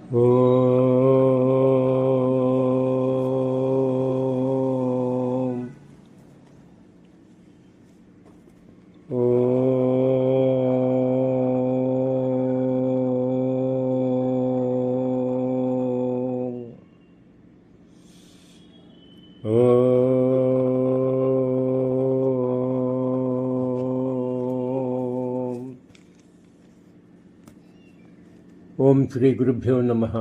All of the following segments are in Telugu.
ఓం ఓం శ్రీ గురుభ్యో నమః.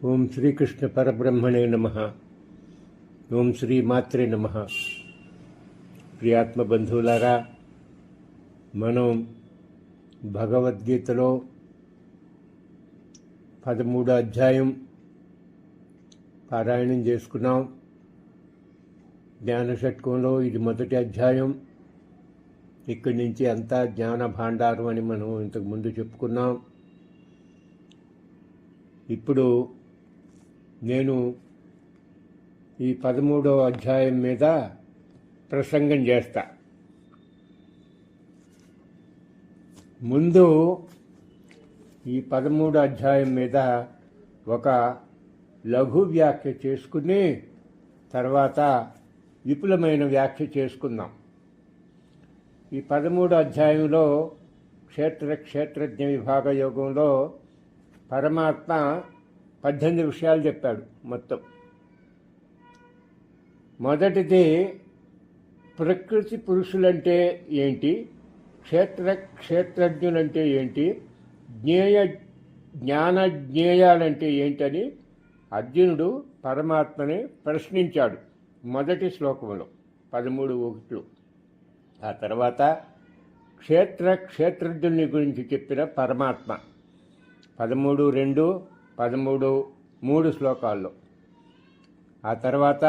ఓం శ్రీకృష్ణ పరబ్రహ్మణే నమః. ఓం శ్రీ మాత్రే నమః. ప్రియాత్మ బంధువులారా, మనం భగవద్గీతలో 13వ అధ్యాయం పారాయణం చేసుకున్నాం. జ్ఞాన షట్కంలో ఇది మొదటి అధ్యాయం. ఇక్కడి నుంచి అంతా జ్ఞాన భాండారం అని మనం ఇంతకుముందు చెప్పుకున్నాం. ఇప్పుడు నేను ఈ 13వ అధ్యాయం మీద ప్రసంగం చేస్తా. ముందు ఈ 13వ అధ్యాయం మీద ఒక లఘు వ్యాఖ్య చేసుకుని తర్వాత విపులమైన వ్యాఖ్య చేసుకుందాం. ఈ 13వ అధ్యాయంలో క్షేత్రజ్ఞ విభాగ యోగంలో పరమాత్మ 18 విషయాలు చెప్పాడు మొత్తం. మొదటిది ప్రకృతి పురుషులంటే ఏంటి, క్షేత్రజ్ఞులంటే ఏంటి, జ్ఞాన జ్ఞేయాలంటే ఏంటని అర్జునుడు పరమాత్మని ప్రశ్నించాడు మొదటి శ్లోకంలో 13:1. ఆ తర్వాత క్షేత్రజ్ఞుని గురించి చెప్పిన పరమాత్మ 13:2, 13:3 శ్లోకాల్లో. ఆ తర్వాత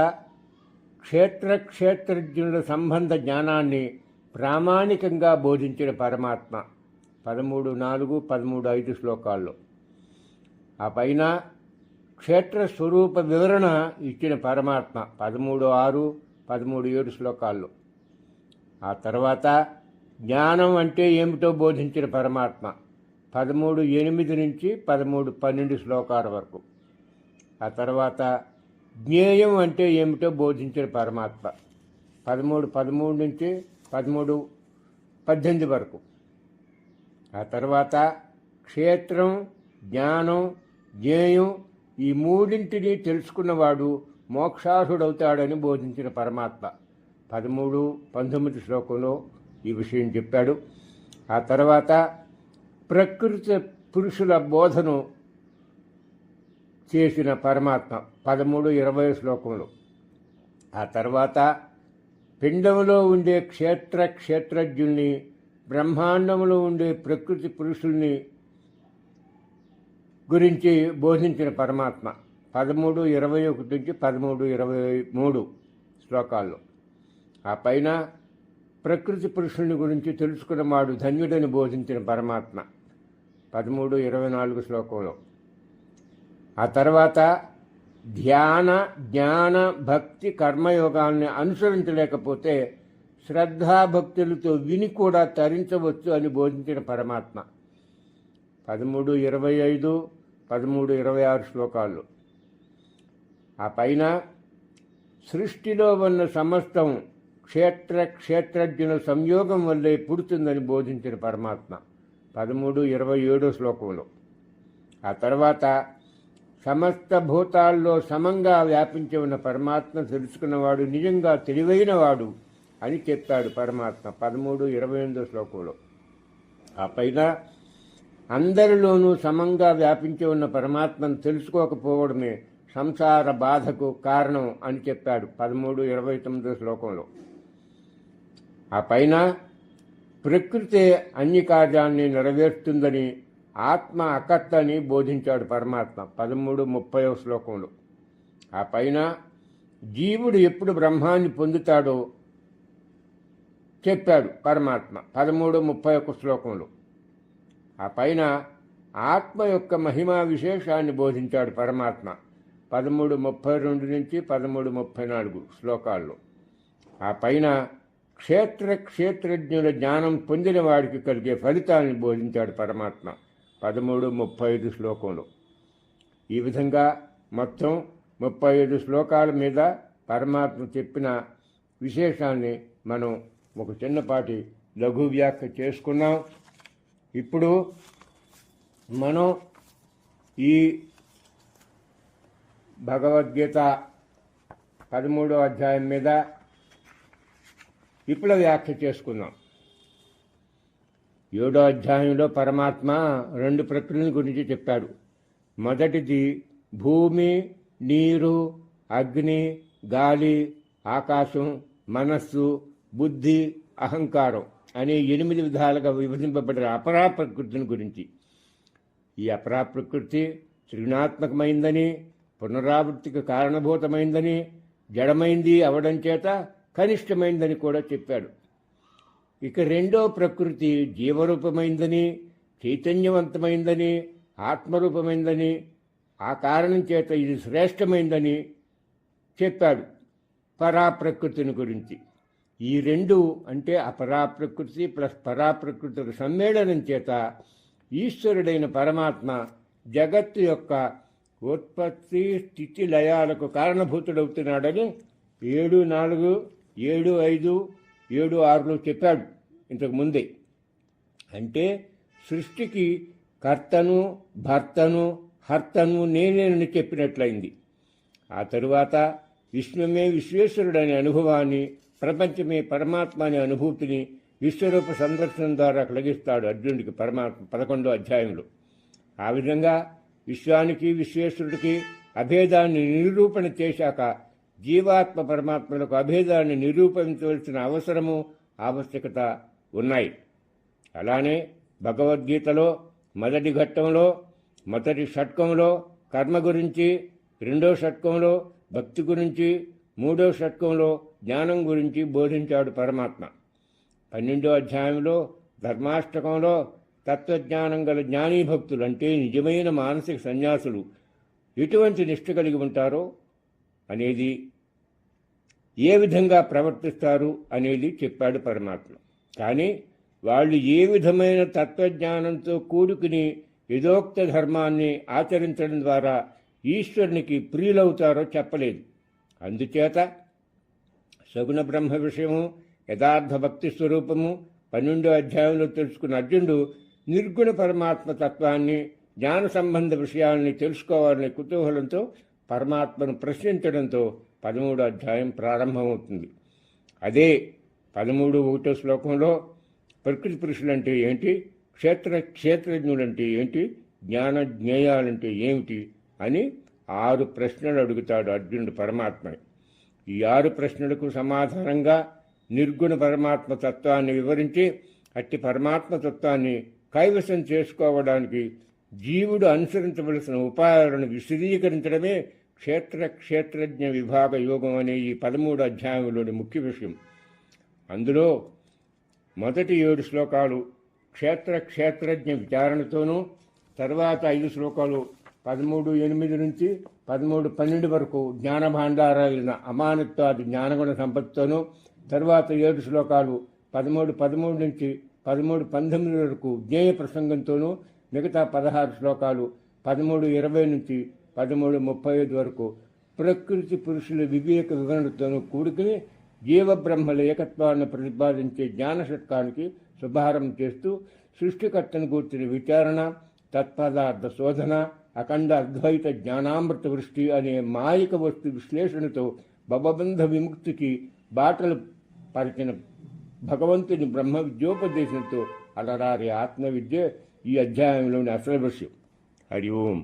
క్షేత్రజ్ఞుల సంబంధ జ్ఞానాన్ని ప్రామాణికంగా బోధించిన పరమాత్మ 13:4, 13:5 శ్లోకాల్లో. ఆ పైన క్షేత్ర స్వరూప వివరణ ఇచ్చిన పరమాత్మ 13:6, 13:7 శ్లోకాల్లో. ఆ తర్వాత జ్ఞానం అంటే ఏమిటో బోధించిన పరమాత్మ 13:8 నుంచి 13:12 శ్లోకాల వరకు. ఆ తర్వాత జ్ఞేయం అంటే ఏమిటో బోధించిన పరమాత్మ 13:13 నుంచి 13:18 వరకు. ఆ తర్వాత క్షేత్రం, జ్ఞానం, జ్ఞేయం ఈ మూడింటిని తెలుసుకున్నవాడు మోక్షార్హుడవుతాడని బోధించిన పరమాత్మ 13:19 శ్లోకంలో ఈ విషయం చెప్పాడు. ఆ తర్వాత ప్రకృతి పురుషుల బోధను చేసిన పరమాత్మ 13:20 శ్లోకంలో. ఆ తర్వాత పిండంలో ఉండే క్షేత్రజ్ఞుల్ని, బ్రహ్మాండంలో ఉండే ప్రకృతి పురుషుల్ని గురించి బోధించిన పరమాత్మ 13:21 నుంచి 13:23 శ్లోకాల్లో. ఆ పైన ప్రకృతి పురుషుని గురించి తెలుసుకున్నవాడు ధన్యుడని బోధించిన పరమాత్మ 13:24 శ్లోకంలో. ఆ తర్వాత ధ్యాన, జ్ఞాన, భక్తి, కర్మయోగాల్ని అనుసరించలేకపోతే శ్రద్ధాభక్తులతో విని కూడా తరించవచ్చు అని బోధించిన పరమాత్మ 13:25, 13:26 శ్లోకాల్లో. ఆ పైన సృష్టిలో ఉన్న సమస్తం క్షేత్రజ్ఞుల సంయోగం వల్లే పుడుతుందని బోధించిన పరమాత్మ 13:27 శ్లోకంలో. ఆ తర్వాత సమస్త భూతాల్లో సమంగా వ్యాపించి ఉన్న పరమాత్మ తెలుసుకున్నవాడు నిజంగా తెలివైనవాడు అని చెప్పాడు పరమాత్మ 13:28 శ్లోకంలో. ఆ పైన అందరిలోనూ సమంగా వ్యాపించి ఉన్న పరమాత్మను తెలుసుకోకపోవడమే సంసార బాధకు కారణం అని చెప్పాడు 13:29 శ్లోకంలో. ఆ పైన ప్రకృతి అన్ని కార్యాన్ని నెరవేరుస్తుందని, ఆత్మ అకర్త అని బోధించాడు పరమాత్మ 13:30 శ్లోకంలో. ఆ పైన జీవుడు ఎప్పుడు బ్రహ్మాన్ని పొందుతాడో చెప్పాడు పరమాత్మ 13:31 శ్లోకంలో. ఆ పైన ఆత్మ యొక్క మహిమా విశేషాన్ని బోధించాడు పరమాత్మ 13:32 నుంచి 13:34 శ్లోకాల్లో. ఆ పైన క్షేత్రజ్ఞుల జ్ఞానం పొందిన వాడికి కలిగే ఫలితాన్ని బోధించాడు పరమాత్మ 13:35 శ్లోకంలో. ఈ విధంగా మొత్తం 35 శ్లోకాల మీద పరమాత్మ చెప్పిన విశేషాన్ని మనం ఒక చిన్నపాటి లఘు వ్యాఖ్య చేసుకున్నాం. ఇప్పుడు మనం ఈ భగవద్గీత 13వ అధ్యాయం మీద విపుల వ్యాఖ్య చేసుకుందాం. 7వ అధ్యాయంలో పరమాత్మ 2 ప్రకృతుల గురించి చెప్పాడు. మొదటిది భూమి, నీరు, అగ్ని, గాలి, ఆకాశం, మనస్సు, బుద్ధి, అహంకారం అనే 8 విధాలుగా విభజింపబడిన అపరా ప్రకృతిని గురించి. ఈ అపరా ప్రకృతి త్రిగుణాత్మకమైందని, పునరావృత్తికి కారణభూతమైందని, జడమైంది అవడం చేత కనిష్టమైందని కూడా చెప్పాడు. ఇక రెండో ప్రకృతి జీవరూపమైందని, చైతన్యవంతమైందని, ఆత్మరూపమైందని, ఆ కారణం చేత ఇది శ్రేష్టమైందని చెప్పాడు పరాప్రకృతిని గురించి. ఈ 2 అంటే అపరాప్రకృతి ప్లస్ పరాప్రకృతుల సమ్మేళనం చేత ఈశ్వరుడైన పరమాత్మ జగత్తు యొక్క ఉత్పత్తి, స్థితి, లయాలకు కారణభూతుడవుతున్నాడని 7:4, 7:5, 7:6 చెప్పాడు ఇంతకు ముందే. అంటే సృష్టికి కర్తను, భర్తను, హర్తను నేనేనని చెప్పినట్లయింది. ఆ తరువాత విశ్వమే విశ్వేశ్వరుడనే అనుభవాన్ని, ప్రపంచమే పరమాత్మ అనే అనుభూతిని విశ్వరూప సందర్శనం ద్వారా కలిగిస్తాడు అర్జునుడికి పరమాత్మ 11వ అధ్యాయంలో. ఆ విధంగా విశ్వానికి, విశ్వేశ్వరుడికి అభేదాన్ని నిరూపణ చేశాక జీవాత్మ పరమాత్మలకు అభేదాన్ని నిరూపించవలసిన అవసరము, ఆవశ్యకత ఉన్నాయి. అలానే భగవద్గీతలో మొదటి ఘట్టంలో, మొదటి షట్కంలో కర్మ గురించి, 2వ షట్కంలో భక్తి గురించి, 3వ షట్కంలో జ్ఞానం గురించి బోధించాడు పరమాత్మ. 12వ అధ్యాయంలో ధర్మాష్టకంలో తత్వజ్ఞానం గల జ్ఞానీ భక్తులు అంటే నిజమైన మానసిక సన్యాసులు ఎటువంటి నిష్ఠ కలిగి ఉంటారో అనేది, ఏ విధంగా ప్రవర్తిస్తారు అనేది చెప్పాడు పరమాత్మ. కానీ వాళ్ళు ఏ విధమైన తత్వజ్ఞానంతో కూడుకుని యథోక్త ధర్మాన్ని ఆచరించడం ద్వారా ఈశ్వరునికి ప్రియులవుతారో చెప్పలేదు. అందుచేత సగుణ బ్రహ్మ విషయము, యథార్థ భక్తి స్వరూపము 12వ అధ్యాయంలో తెలుసుకున్న అర్జునుడు నిర్గుణ పరమాత్మ తత్వాన్ని, జ్ఞాన సంబంధ విషయాల్ని తెలుసుకోవాలనే కుతూహలంతో పరమాత్మను ప్రశ్నించడంతో 13వ అధ్యాయం ప్రారంభమవుతుంది. అదే 13:1 శ్లోకంలో ప్రకృతి పురుషులంటే ఏంటి, క్షేత్రజ్ఞులంటే ఏంటి, జ్ఞాన జ్ఞేయాలంటే ఏమిటి అని 6 ప్రశ్నలు అడుగుతాడు అర్జునుడు పరమాత్మని. ఈ 6 ప్రశ్నలకు సమాధానంగా నిర్గుణ పరమాత్మ తత్వాన్ని వివరించి అట్టి పరమాత్మ తత్వాన్ని కైవసం చేసుకోవడానికి జీవుడు అనుసరించవలసిన ఉపాయాలను విశదీకరించడమే క్షేత్రజ్ఞ విభాగ యోగం అనే ఈ 13వ అధ్యాయంలోని ముఖ్య విషయం. అందులో మొదటి 7 శ్లోకాలు క్షేత్రజ్ఞ విచారణతోనూ, తర్వాత 5 శ్లోకాలు 13:8 నుంచి 13:12 వరకు జ్ఞానభాండారాలైన అమానత్వాది జ్ఞానగుణ సంపత్తితోనూ, తర్వాత 7 శ్లోకాలు 13:13 నుంచి 13:19 వరకు జ్ఞేయ ప్రసంగంతోనూ, మిగతా 16 శ్లోకాలు 13:20 నుంచి 13:35 వరకు ప్రకృతి పురుషుల వివేక వివరణతోనూ కూడుకుని జీవబ్రహ్మల ఏకత్వాన్ని ప్రతిపాదించే జ్ఞాన షట్కానికి శుభారంభం చేస్తూ సృష్టికర్తను కూర్చిన విచారణ, తత్పదార్థ శోధన, అఖండ అద్వైత జ్ఞానామృత వృష్టి అనే మాయిక వస్తు విశ్లేషణతో భవబంధ విముక్తికి బాటలు పరిచిన భగవంతుని బ్రహ్మ విద్యోపదేశంతో అలరారే ఆత్మవిద్య ఈ అధ్యాయంలోని అసలు విషయం. హరి ఓం.